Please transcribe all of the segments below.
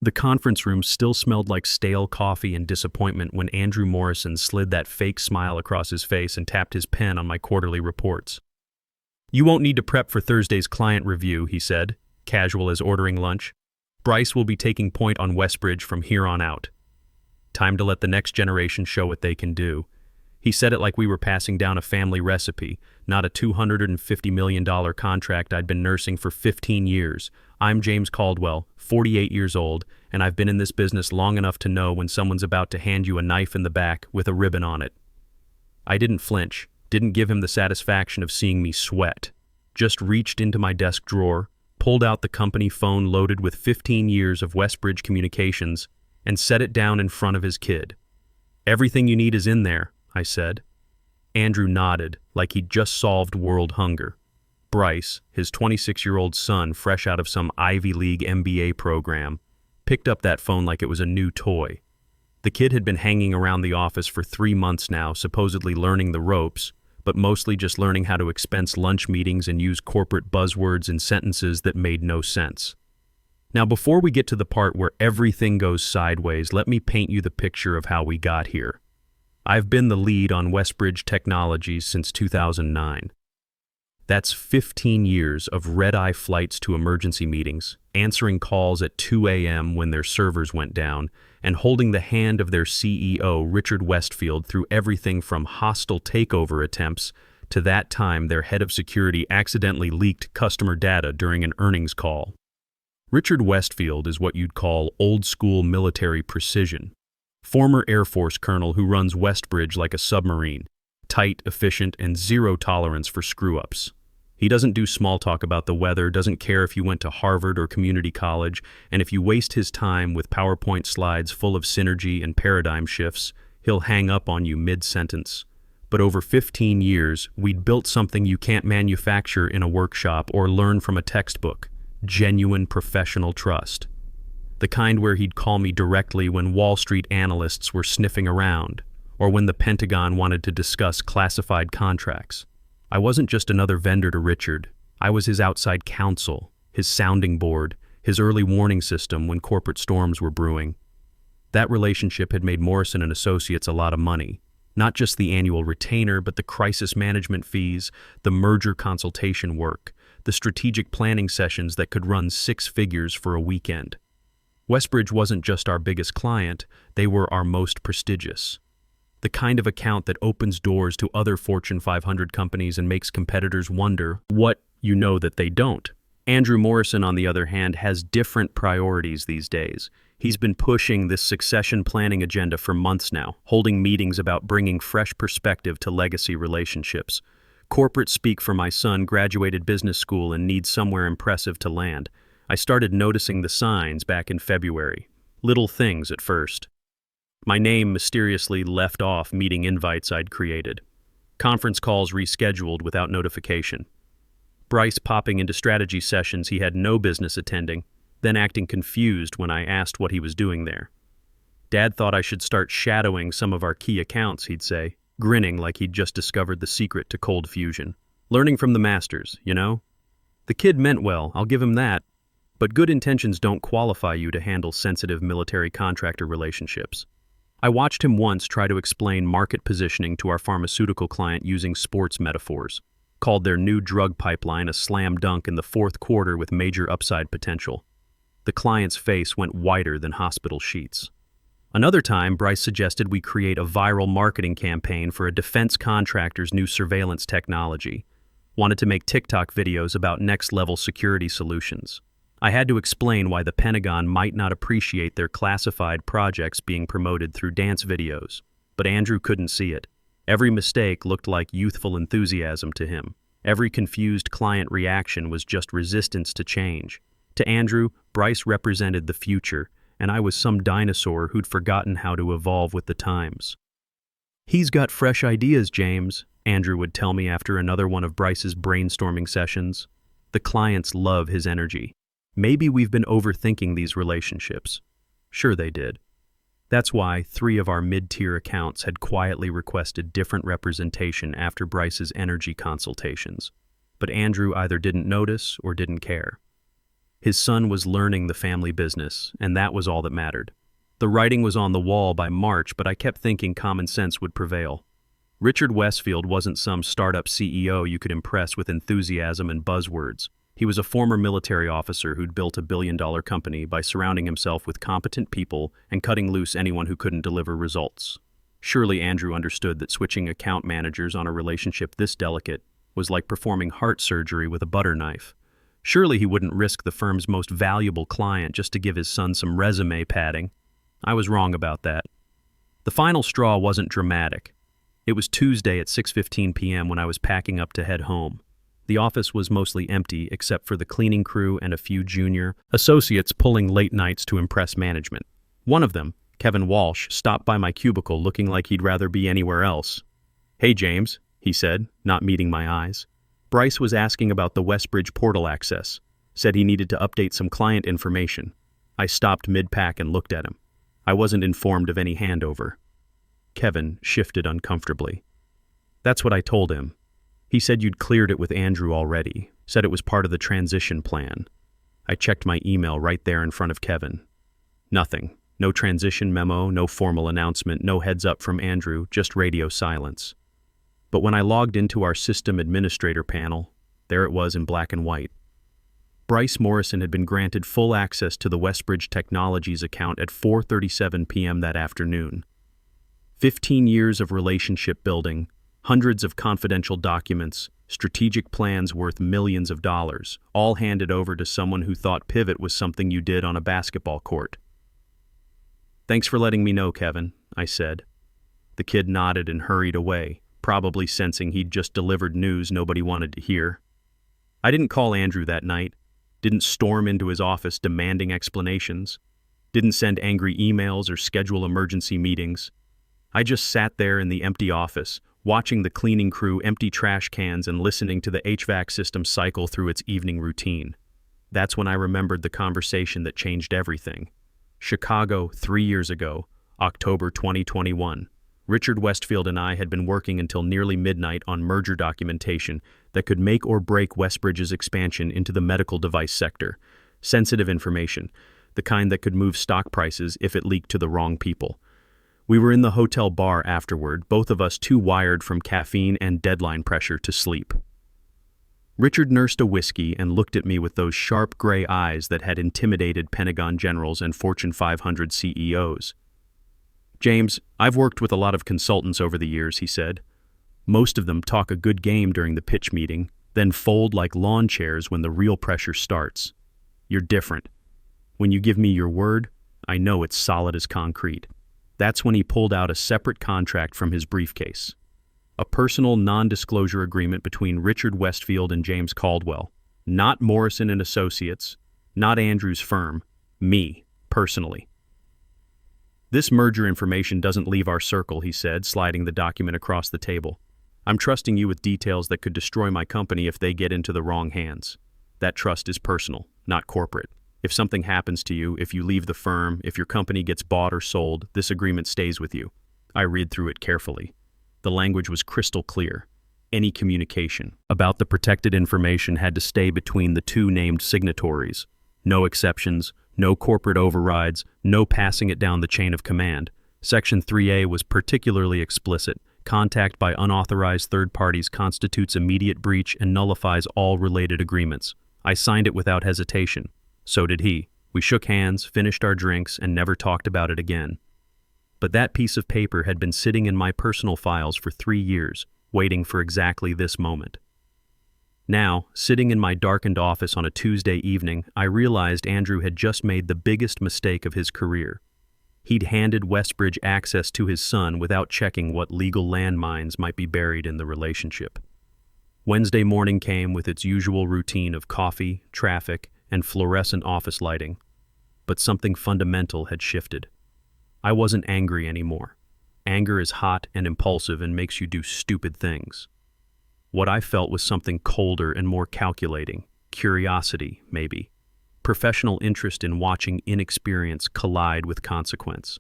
The conference room still smelled like stale coffee and disappointment when Andrew Morrison slid that fake smile across his face and tapped his pen on my quarterly reports. "You won't need to prep for Thursday's client review," he said, casual as ordering lunch. "Bryce will be taking point on Westbridge from here on out. Time to let the next generation show what they can do." He said it like we were passing down a family recipe, not a $250 million contract I'd been nursing for 15 years. I'm James Caldwell, 48 years old, and I've been in this business long enough to know when someone's about to hand you a knife in the back with a ribbon on it. I didn't flinch, didn't give him the satisfaction of seeing me sweat. Just reached into my desk drawer, pulled out the company phone loaded with 15 years of Westbridge communications, and set it down in front of his kid. "Everything you need is in there," I said. Andrew nodded, like he'd just solved world hunger. Bryce, his 26-year-old son fresh out of some Ivy League MBA program, picked up that phone like it was a new toy. The kid had been hanging around the office for 3 months now, supposedly learning the ropes, but mostly just learning how to expense lunch meetings and use corporate buzzwords in sentences that made no sense. Now, before we get to the part where everything goes sideways, let me paint you the picture of how we got here. I've been the lead on Westbridge Technologies since 2009. That's 15 years of red-eye flights to emergency meetings, answering calls at 2 a.m. when their servers went down, and holding the hand of their CEO, Richard Westfield, through everything from hostile takeover attempts to that time their head of security accidentally leaked customer data during an earnings call. Richard Westfield is what you'd call old-school military precision. Former Air Force colonel who runs Westbridge like a submarine, tight, efficient, and zero tolerance for screw-ups. He doesn't do small talk about the weather, doesn't care if you went to Harvard or community college, and if you waste his time with PowerPoint slides full of synergy and paradigm shifts, he'll hang up on you mid-sentence. But over 15 years, we'd built something you can't manufacture in a workshop or learn from a textbook: genuine professional trust. The kind where he'd call me directly when Wall Street analysts were sniffing around, or when the Pentagon wanted to discuss classified contracts. I wasn't just another vendor to Richard. I was his outside counsel, his sounding board, his early warning system when corporate storms were brewing. That relationship had made Morrison & Associates a lot of money. Not just the annual retainer, but the crisis management fees, the merger consultation work, the strategic planning sessions that could run 6 figures for a weekend. Westbridge wasn't just our biggest client, they were our most prestigious. The kind of account that opens doors to other Fortune 500 companies and makes competitors wonder what you know that they don't. Andrew Morrison, on the other hand, has different priorities these days. He's been pushing this succession planning agenda for months now, holding meetings about bringing fresh perspective to legacy relationships. Corporate speak for my son graduated business school and needs somewhere impressive to land. I started noticing the signs back in February. Little things at first. My name mysteriously left off meeting invites I'd created. Conference calls rescheduled without notification. Bryce popping into strategy sessions he had no business attending, then acting confused when I asked what he was doing there. Dad thought I should start shadowing some of our key accounts, he'd say, grinning like he'd just discovered the secret to cold fusion. Learning from the masters, you know? The kid meant well, I'll give him that. But good intentions don't qualify you to handle sensitive military contractor relationships. I watched him once try to explain market positioning to our pharmaceutical client using sports metaphors. Called their new drug pipeline a slam dunk in the 4th quarter with major upside potential. The client's face went whiter than hospital sheets. Another time, Bryce suggested we create a viral marketing campaign for a defense contractor's new surveillance technology. Wanted to make TikTok videos about next-level security solutions. I had to explain why the Pentagon might not appreciate their classified projects being promoted through dance videos, but Andrew couldn't see it. Every mistake looked like youthful enthusiasm to him. Every confused client reaction was just resistance to change. To Andrew, Bryce represented the future, and I was some dinosaur who'd forgotten how to evolve with the times. "He's got fresh ideas, James," Andrew would tell me after another one of Bryce's brainstorming sessions. The clients love his energy. Maybe we've been overthinking these relationships. Sure they did. That's why 3 of our mid-tier accounts had quietly requested different representation after Bryce's energy consultations. But Andrew either didn't notice or didn't care. His son was learning the family business, and that was all that mattered. The writing was on the wall by March, but I kept thinking common sense would prevail. Richard Westfield wasn't some startup CEO you could impress with enthusiasm and buzzwords. He was a former military officer who'd built a billion-dollar company by surrounding himself with competent people and cutting loose anyone who couldn't deliver results. Surely Andrew understood that switching account managers on a relationship this delicate was like performing heart surgery with a butter knife. Surely he wouldn't risk the firm's most valuable client just to give his son some resume padding. I was wrong about that. The final straw wasn't dramatic. It was Tuesday at 6:15 p.m. when I was packing up to head home. The office was mostly empty except for the cleaning crew and a few junior associates pulling late nights to impress management. One of them, Kevin Walsh, stopped by my cubicle looking like he'd rather be anywhere else. "Hey, James," he said, not meeting my eyes. Bryce was asking about the Westbridge portal access. Said he needed to update some client information. I stopped mid-pack and looked at him. I wasn't informed of any handover. Kevin shifted uncomfortably. "That's what I told him. He said you'd cleared it with Andrew already, said it was part of the transition plan." I checked my email right there in front of Kevin. Nothing. No transition memo, no formal announcement, no heads up from Andrew, just radio silence. But when I logged into our system administrator panel, there it was in black and white. Bryce Morrison had been granted full access to the Westbridge Technologies account at 4:37 p.m. that afternoon. 15 years of relationship building, hundreds of confidential documents, strategic plans worth millions of dollars, all handed over to someone who thought pivot was something you did on a basketball court. "Thanks for letting me know, Kevin," I said. The kid nodded and hurried away, probably sensing he'd just delivered news nobody wanted to hear. I didn't call Andrew that night, didn't storm into his office demanding explanations, didn't send angry emails or schedule emergency meetings. I just sat there in the empty office, watching the cleaning crew empty trash cans and listening to the HVAC system cycle through its evening routine. That's when I remembered the conversation that changed everything. Chicago, 3 years ago, October 2021. Richard Westfield and I had been working until nearly midnight on merger documentation that could make or break Westbridge's expansion into the medical device sector. Sensitive information, the kind that could move stock prices if it leaked to the wrong people. We were in the hotel bar afterward, both of us too wired from caffeine and deadline pressure to sleep. Richard nursed a whiskey and looked at me with those sharp gray eyes that had intimidated Pentagon generals and Fortune 500 CEOs. "James, I've worked with a lot of consultants over the years," he said. "Most of them talk a good game during the pitch meeting, then fold like lawn chairs when the real pressure starts. You're different. When you give me your word, I know it's solid as concrete." That's when he pulled out a separate contract from his briefcase. A personal non-disclosure agreement between Richard Westfield and James Caldwell. Not Morrison and Associates, not Andrew's firm, me, personally. "This merger information doesn't leave our circle," he said, sliding the document across the table. "I'm trusting you with details that could destroy my company if they get into the wrong hands. That trust is personal, not corporate. If something happens to you, if you leave the firm, if your company gets bought or sold, this agreement stays with you." I read through it carefully. The language was crystal clear. Any communication about the protected information had to stay between the two named signatories. No exceptions, no corporate overrides, no passing it down the chain of command. Section 3A was particularly explicit. Contact by unauthorized third parties constitutes immediate breach and nullifies all related agreements. I signed it without hesitation. So did he. We shook hands, finished our drinks, and never talked about it again. But that piece of paper had been sitting in my personal files for 3 years, waiting for exactly this moment. Now, sitting in my darkened office on a Tuesday evening, I realized Andrew had just made the biggest mistake of his career. He'd handed Westbridge access to his son without checking what legal landmines might be buried in the relationship. Wednesday morning came with its usual routine of coffee, traffic, and fluorescent office lighting, but something fundamental had shifted. I wasn't angry anymore. Anger is hot and impulsive and makes you do stupid things. What I felt was something colder and more calculating. Curiosity, maybe. Professional interest in watching inexperience collide with consequence.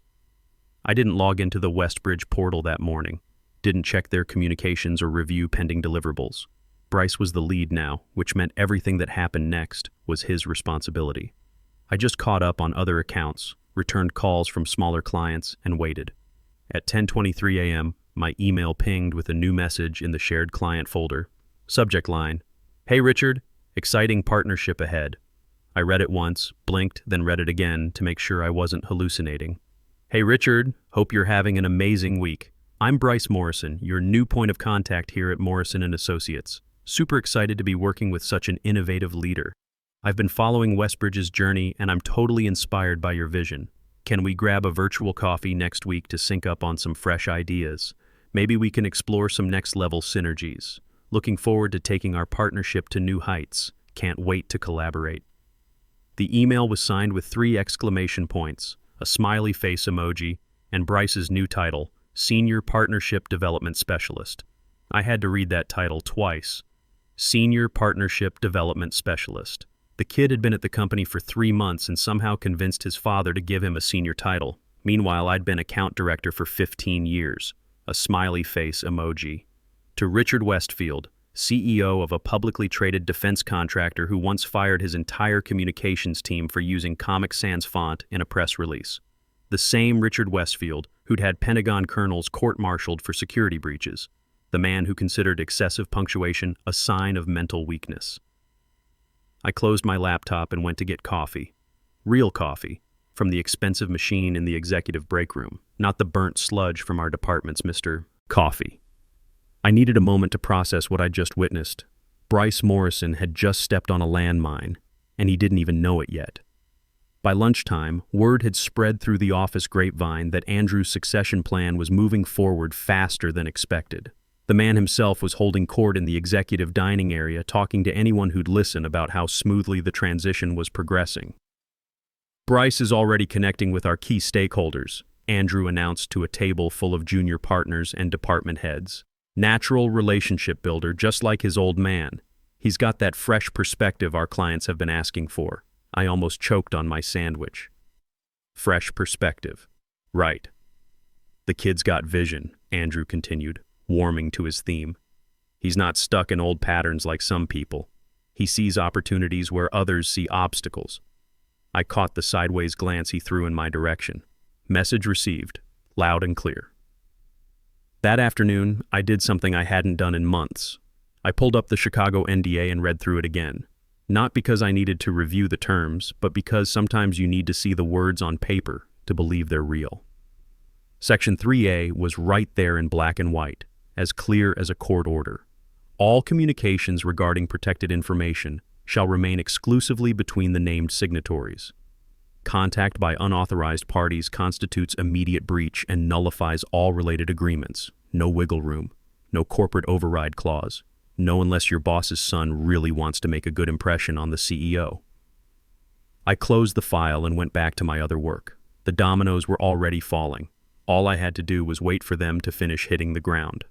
I didn't log into the Westbridge portal that morning, didn't check their communications or review pending deliverables. Bryce was the lead now, which meant everything that happened next was his responsibility. I just caught up on other accounts, returned calls from smaller clients, and waited. At 10:23 a.m., my email pinged with a new message in the shared client folder. Subject line, "Hey Richard, exciting partnership ahead." I read it once, blinked, then read it again to make sure I wasn't hallucinating. "Hey Richard, hope you're having an amazing week. I'm Bryce Morrison, your new point of contact here at Morrison & Associates. Super excited to be working with such an innovative leader. I've been following Westbridge's journey and I'm totally inspired by your vision. Can we grab a virtual coffee next week to sync up on some fresh ideas? Maybe we can explore some next-level synergies. Looking forward to taking our partnership to new heights. Can't wait to collaborate." The email was signed with 3 exclamation points, a smiley face emoji, and Bryce's new title, Senior Partnership Development Specialist. I had to read that title twice. Senior Partnership Development Specialist. The kid had been at the company for 3 months and somehow convinced his father to give him a senior title. Meanwhile, I'd been account director for 15 years. A smiley face emoji. To Richard Westfield, CEO of a publicly traded defense contractor who once fired his entire communications team for using Comic Sans font in a press release. The same Richard Westfield who'd had Pentagon colonels court-martialed for security breaches. The man who considered excessive punctuation a sign of mental weakness. I closed my laptop and went to get coffee. Real coffee, from the expensive machine in the executive break room, not the burnt sludge from our department's Mr. Coffee. I needed a moment to process what I'd just witnessed. Bryce Morrison had just stepped on a landmine, and he didn't even know it yet. By lunchtime, word had spread through the office grapevine that Andrew's succession plan was moving forward faster than expected. The man himself was holding court in the executive dining area, talking to anyone who'd listen about how smoothly the transition was progressing. "Bryce is already connecting with our key stakeholders," Andrew announced to a table full of junior partners and department heads. "Natural relationship builder, just like his old man. He's got that fresh perspective our clients have been asking for." I almost choked on my sandwich. Fresh perspective. Right. "The kid's got vision," Andrew continued, warming to his theme. "He's not stuck in old patterns like some people. He sees opportunities where others see obstacles." I caught the sideways glance he threw in my direction. Message received, loud and clear. That afternoon, I did something I hadn't done in months. I pulled up the Chicago NDA and read through it again. Not because I needed to review the terms, but because sometimes you need to see the words on paper to believe they're real. Section 3A was right there in black and white, as clear as a court order. All communications regarding protected information shall remain exclusively between the named signatories. Contact by unauthorized parties constitutes immediate breach and nullifies all related agreements. No wiggle room, no corporate override clause. No, unless your boss's son really wants to make a good impression on the CEO. I closed the file and went back to my other work. The dominoes were already falling. All I had to do was wait for them to finish hitting the ground.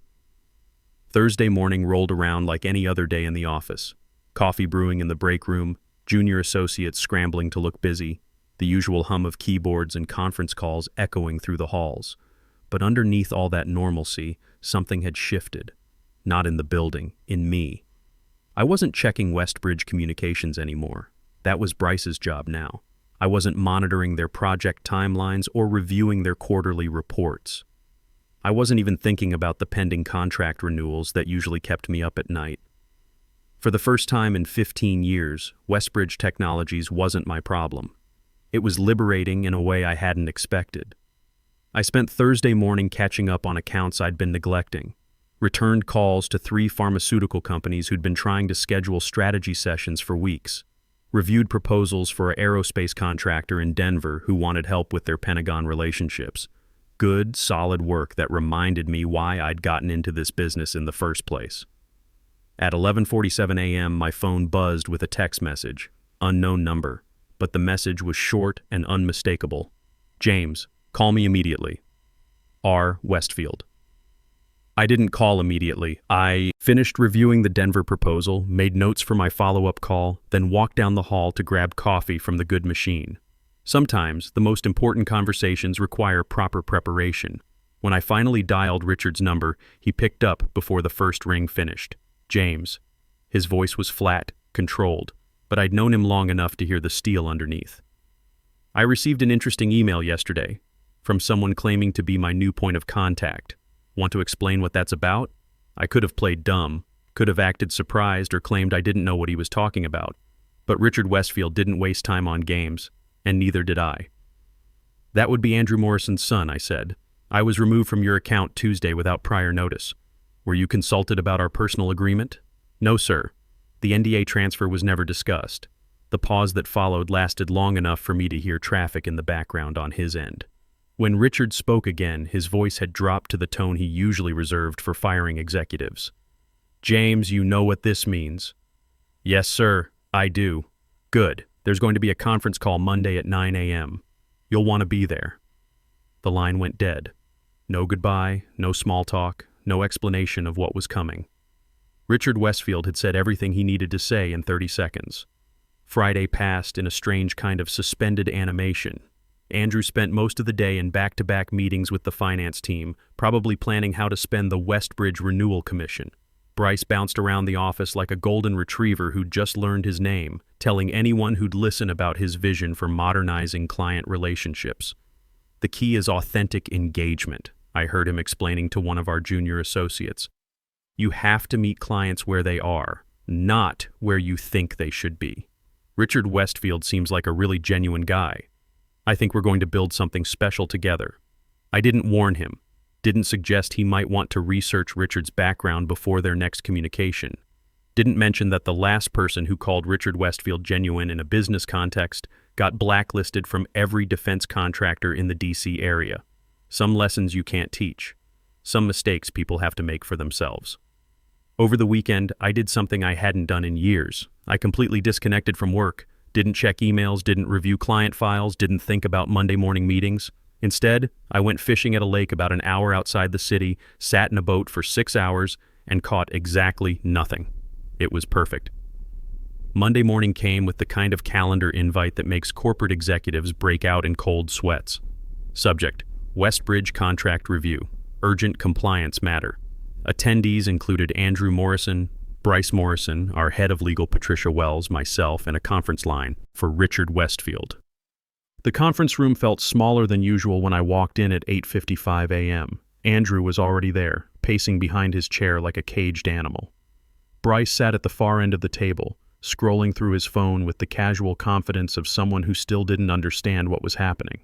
Thursday morning rolled around like any other day in the office. Coffee brewing in the break room, junior associates scrambling to look busy, the usual hum of keyboards and conference calls echoing through the halls. But underneath all that normalcy, something had shifted. Not in the building, in me. I wasn't checking Westbridge communications anymore. That was Bryce's job now. I wasn't monitoring their project timelines or reviewing their quarterly reports. I wasn't even thinking about the pending contract renewals that usually kept me up at night. For the first time in 15 years, Westbridge Technologies wasn't my problem. It was liberating in a way I hadn't expected. I spent Thursday morning catching up on accounts I'd been neglecting. Returned calls to 3 pharmaceutical companies who'd been trying to schedule strategy sessions for weeks. Reviewed proposals for an aerospace contractor in Denver who wanted help with their Pentagon relationships. Good, solid work that reminded me why I'd gotten into this business in the first place. At 11:47 a.m., my phone buzzed with a text message. Unknown number, but the message was short and unmistakable. "James, call me immediately. R. Westfield." I didn't call immediately. I finished reviewing the Denver proposal, made notes for my follow-up call, then walked down the hall to grab coffee from the good machine. Sometimes, the most important conversations require proper preparation. When I finally dialed Richard's number, he picked up before the first ring finished. "James." His voice was flat, controlled. but I'd known him long enough to hear the steel underneath. I received an interesting email yesterday from someone claiming to be my new point of contact. Want to explain what that's about? I could have played dumb, could have acted surprised or claimed I didn't know what he was talking about. But Richard Westfield didn't waste time on games, and neither did I. That would be Andrew Morrison's son, I said. I was removed from your account Tuesday without prior notice. Were you consulted about our personal agreement? No, sir. The NDA transfer was never discussed. The pause that followed lasted long enough for me to hear traffic in the background on his end. When Richard spoke again, his voice had dropped to the tone he usually reserved for firing executives. James, you know what this means. Yes, sir, I do. Good. There's going to be a conference call Monday at 9 a.m. You'll want to be there. The line went dead. No goodbye, no small talk, no explanation of what was coming. Richard Westfield had said everything he needed to say in 30 seconds. Friday passed in a strange kind of suspended animation. Andrew spent most of the day in back-to-back meetings with the finance team, probably planning how to spend the Westbridge Renewal Commission. Bryce bounced around the office like a golden retriever who'd just learned his name, telling anyone who'd listen about his vision for modernizing client relationships. The key is authentic engagement, I heard him explaining to one of our junior associates. You have to meet clients where they are, not where you think they should be. Richard Westfield seems like a really genuine guy. I think we're going to build something special together. I didn't warn him, didn't suggest he might want to research Richard's background before their next communication. Didn't mention that the last person who called Richard Westfield genuine in a business context got blacklisted from every defense contractor in the DC area. Some lessons you can't teach. Some mistakes people have to make for themselves. Over the weekend, I did something I hadn't done in years. I completely disconnected from work, didn't check emails, didn't review client files, didn't think about Monday morning meetings. Instead, I went fishing at a lake about an hour outside the city, sat in a boat for 6 hours, and caught exactly nothing. It was perfect. Monday morning came with the kind of calendar invite that makes corporate executives break out in cold sweats. Subject: Westbridge Contract Review. Urgent compliance matter. Attendees included Andrew Morrison, Bryce Morrison, our head of legal Patricia Wells, myself, and a conference line for Richard Westfield. The conference room felt smaller than usual when I walked in at 8:55 a.m. Andrew was already there, pacing behind his chair like a caged animal. Bryce sat at the far end of the table, scrolling through his phone with the casual confidence of someone who still didn't understand what was happening.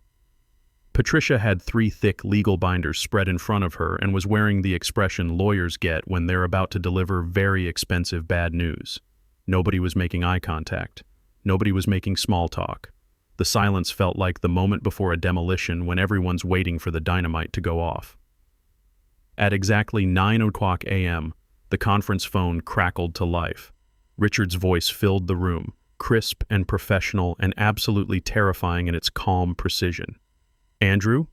Patricia had 3 thick legal binders spread in front of her and was wearing the expression lawyers get when they're about to deliver very expensive bad news. Nobody was making eye contact. Nobody was making small talk. The silence felt like the moment before a demolition when everyone's waiting for the dynamite to go off. At exactly 9 o'clock a.m., the conference phone crackled to life. Richard's voice filled the room, crisp and professional and absolutely terrifying in its calm precision. Andrew,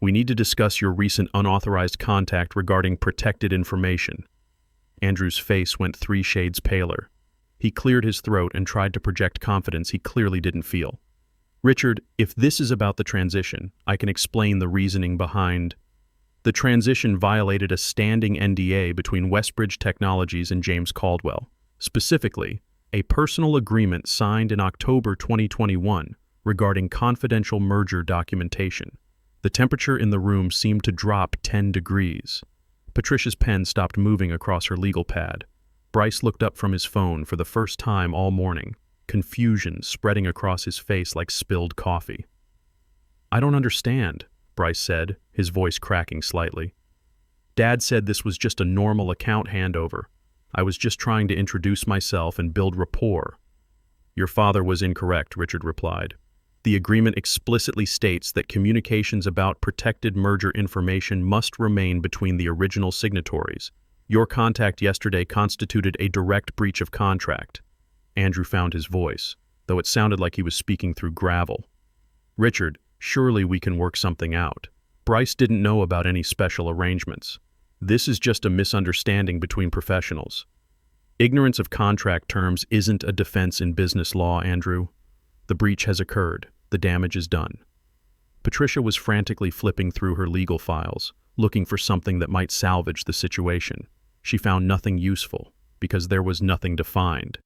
we need to discuss your recent unauthorized contact regarding protected information. Andrew's face went 3 shades paler. He cleared his throat and tried to project confidence he clearly didn't feel. Richard, if this is about the transition, I can explain the reasoning behind. The transition violated a standing NDA between Westbridge Technologies and James Caldwell. Specifically, a personal agreement signed in October 2021 regarding confidential merger documentation. The temperature in the room seemed to drop 10 degrees. Patricia's pen stopped moving across her legal pad. Bryce looked up from his phone for the first time all morning, confusion spreading across his face like spilled coffee. I don't understand, Bryce said, his voice cracking slightly. Dad said this was just a normal account handover. I was just trying to introduce myself and build rapport. Your father was incorrect, Richard replied. The agreement explicitly states that communications about protected merger information must remain between the original signatories. Your contact yesterday constituted a direct breach of contract. Andrew found his voice, though it sounded like he was speaking through gravel. Richard, surely we can work something out. Bryce didn't know about any special arrangements. This is just a misunderstanding between professionals. Ignorance of contract terms isn't a defense in business law, Andrew. The breach has occurred. The damage is done. Patricia was frantically flipping through her legal files, looking for something that might salvage the situation. She found nothing useful, because there was nothing to find.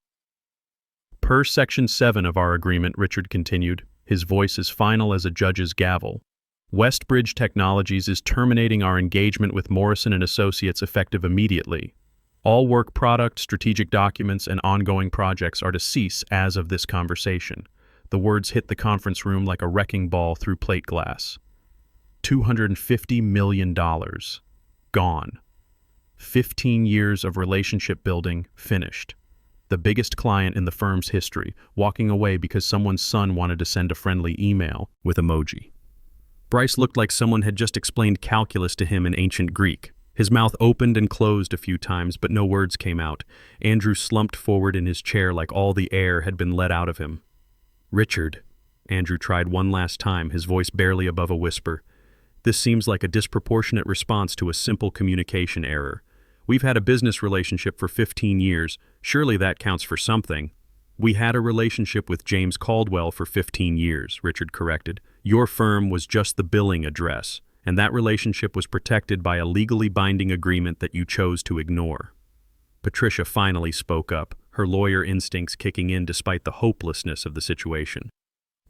Per Section 7 of our agreement, Richard continued, his voice as final as a judge's gavel, Westbridge Technologies is terminating our engagement with Morrison & Associates effective immediately. All work product, strategic documents, and ongoing projects are to cease as of this conversation. The words hit the conference room like a wrecking ball through plate glass. $250 million. Gone. 15 years of relationship building finished. The biggest client in the firm's history, walking away because someone's son wanted to send a friendly email with emoji. Bryce looked like someone had just explained calculus to him in ancient Greek. His mouth opened and closed a few times, but no words came out. Andrew slumped forward in his chair like all the air had been let out of him. Richard, Andrew tried one last time, his voice barely above a whisper. This seems like a disproportionate response to a simple communication error. We've had a business relationship for 15 years. Surely that counts for something. We had a relationship with James Caldwell for 15 years, Richard corrected. Your firm was just the billing address, and that relationship was protected by a legally binding agreement that you chose to ignore. Patricia finally spoke up, her lawyer instincts kicking in despite the hopelessness of the situation.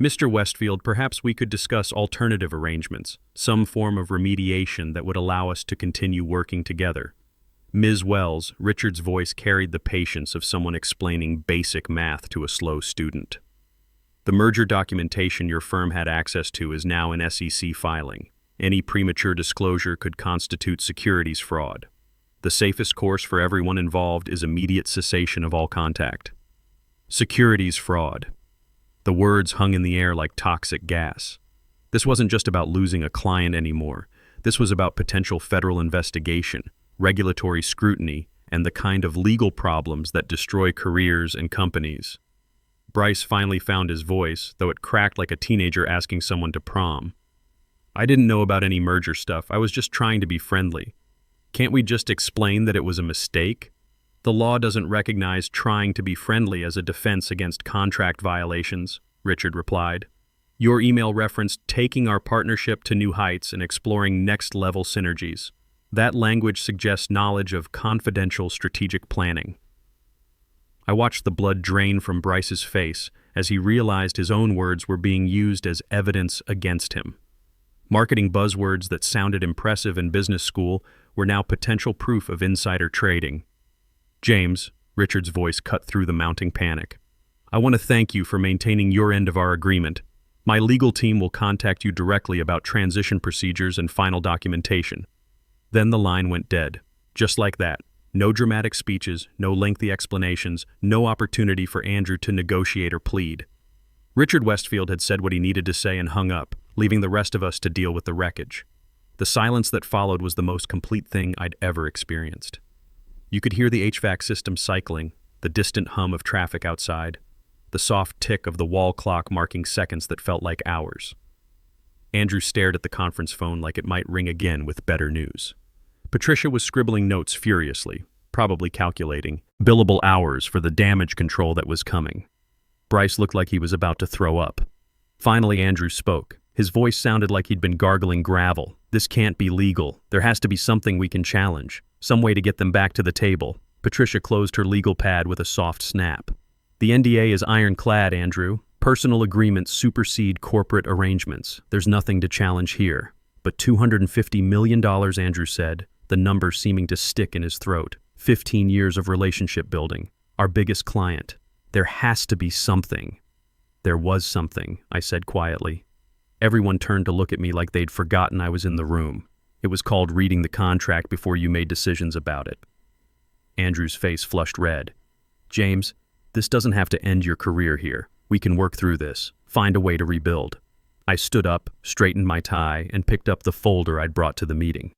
Mr. Westfield, perhaps we could discuss alternative arrangements, some form of remediation that would allow us to continue working together. Ms. Wells, Richard's voice carried the patience of someone explaining basic math to a slow student. The merger documentation your firm had access to is now in SEC filing. Any premature disclosure could constitute securities fraud. The safest course for everyone involved is immediate cessation of all contact. Securities fraud. The words hung in the air like toxic gas. This wasn't just about losing a client anymore. This was about potential federal investigation, regulatory scrutiny, and the kind of legal problems that destroy careers and companies. Bryce finally found his voice, though it cracked like a teenager asking someone to prom. I didn't know about any merger stuff. I was just trying to be friendly. Can't we just explain that it was a mistake? The law doesn't recognize trying to be friendly as a defense against contract violations, Richard replied. Your email referenced taking our partnership to new heights and exploring next-level synergies. That language suggests knowledge of confidential strategic planning. I watched the blood drain from Bryce's face as he realized his own words were being used as evidence against him. Marketing buzzwords that sounded impressive in business school were now potential proof of insider trading. James, Richard's voice cut through the mounting panic. I want to thank you for maintaining your end of our agreement. My legal team will contact you directly about transition procedures and final documentation. Then the line went dead. Just like that. No dramatic speeches, no lengthy explanations, no opportunity for Andrew to negotiate or plead. Richard Westfield had said what he needed to say and hung up, leaving the rest of us to deal with the wreckage. The silence that followed was the most complete thing I'd ever experienced. You could hear the HVAC system cycling, the distant hum of traffic outside, the soft tick of the wall clock marking seconds that felt like hours. Andrew stared at the conference phone like it might ring again with better news. Patricia was scribbling notes furiously, probably calculating billable hours for the damage control that was coming. Bryce looked like he was about to throw up. Finally, Andrew spoke. His voice sounded like he'd been gargling gravel. This can't be legal. There has to be something we can challenge. Some way to get them back to the table. Patricia closed her legal pad with a soft snap. The NDA is ironclad, Andrew. Personal agreements supersede corporate arrangements. There's nothing to challenge here. But $250 million, Andrew said, the number seeming to stick in his throat. 15 years of relationship building. Our biggest client. There has to be something. There was something, I said quietly. Everyone turned to look at me like they'd forgotten I was in the room. It was called reading the contract before you made decisions about it. Andrew's face flushed red. James, this doesn't have to end your career here. We can work through this, find a way to rebuild. I stood up, straightened my tie, and picked up the folder I'd brought to the meeting.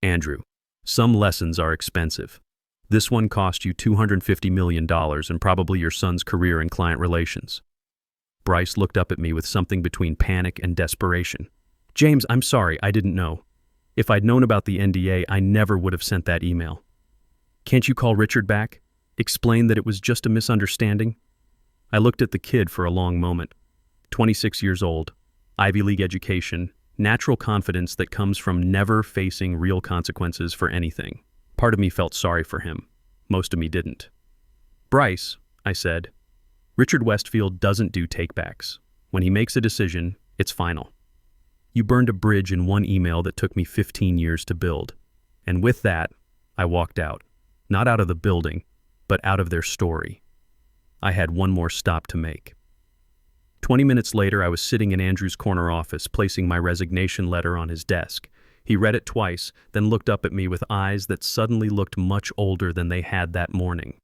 Andrew, some lessons are expensive. This one cost you $250 million and probably your son's career in client relations. Bryce looked up at me with something between panic and desperation. James, I'm sorry, I didn't know. If I'd known about the NDA, I never would have sent that email. Can't you call Richard back? Explain that it was just a misunderstanding? I looked at the kid for a long moment. 26 years old, Ivy League education, natural confidence that comes from never facing real consequences for anything. Part of me felt sorry for him. Most of me didn't. Bryce, I said. Richard Westfield doesn't do takebacks. When he makes a decision, it's final. You burned a bridge in one email that took me 15 years to build. And with that, I walked out. Not out of the building, but out of their story. I had one more stop to make. 20 minutes later, I was sitting in Andrew's corner office, placing my resignation letter on his desk. He read it twice, then looked up at me with eyes that suddenly looked much older than they had that morning.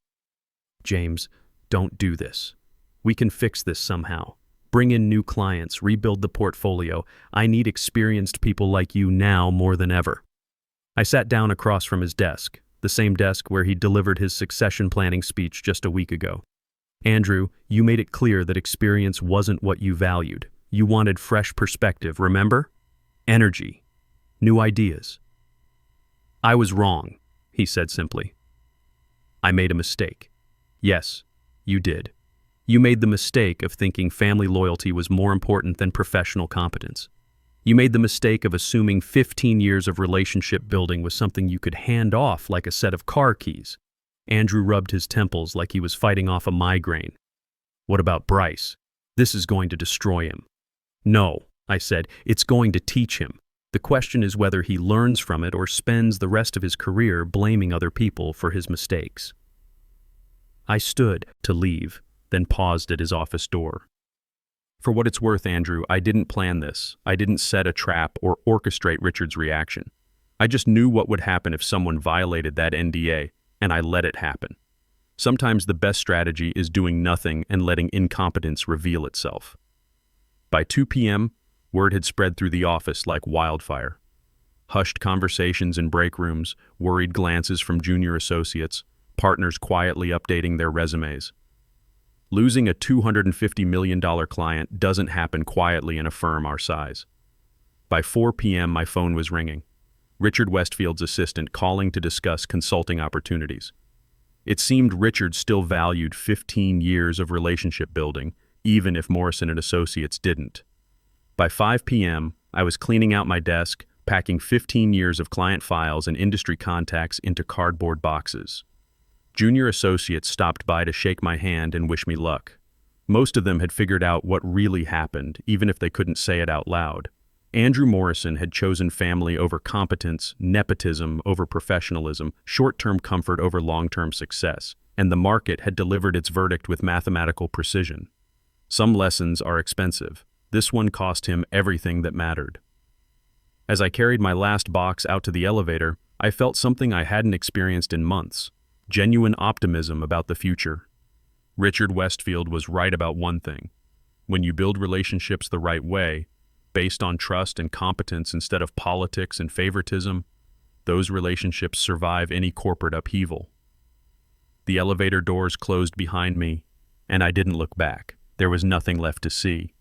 James, don't do this. We can fix this somehow. Bring in new clients, rebuild the portfolio. I need experienced people like you now more than ever. I sat down across from his desk, the same desk where he delivered his succession planning speech just a week ago. Andrew, you made it clear that experience wasn't what you valued. You wanted fresh perspective, remember? Energy. New ideas. I was wrong, he said simply. I made a mistake. Yes, you did. You made the mistake of thinking family loyalty was more important than professional competence. You made the mistake of assuming 15 years of relationship building was something you could hand off like a set of car keys. Andrew rubbed his temples like he was fighting off a migraine. What about Bryce? This is going to destroy him. No, I said, it's going to teach him. The question is whether he learns from it or spends the rest of his career blaming other people for his mistakes. I stood to leave, then paused at his office door. For what it's worth, Andrew, I didn't plan this. I didn't set a trap or orchestrate Richard's reaction. I just knew what would happen if someone violated that NDA, and I let it happen. Sometimes the best strategy is doing nothing and letting incompetence reveal itself. By 2 p.m., word had spread through the office like wildfire. Hushed conversations in break rooms, worried glances from junior associates, partners quietly updating their resumes. Losing a $250 million client doesn't happen quietly in a firm our size. By 4 p.m., my phone was ringing. Richard Westfield's assistant calling to discuss consulting opportunities. It seemed Richard still valued 15 years of relationship building, even if Morrison and Associates didn't. By 5 p.m., I was cleaning out my desk, packing 15 years of client files and industry contacts into cardboard boxes. Junior associates stopped by to shake my hand and wish me luck. Most of them had figured out what really happened, even if they couldn't say it out loud. Andrew Morrison had chosen family over competence, nepotism over professionalism, short-term comfort over long-term success, and the market had delivered its verdict with mathematical precision. Some lessons are expensive. This one cost him everything that mattered. As I carried my last box out to the elevator, I felt something I hadn't experienced in months. Genuine optimism about the future. Richard Westfield was right about one thing. When you build relationships the right way, based on trust and competence instead of politics and favoritism, those relationships survive any corporate upheaval. The elevator doors closed behind me, and I didn't look back. There was nothing left to see.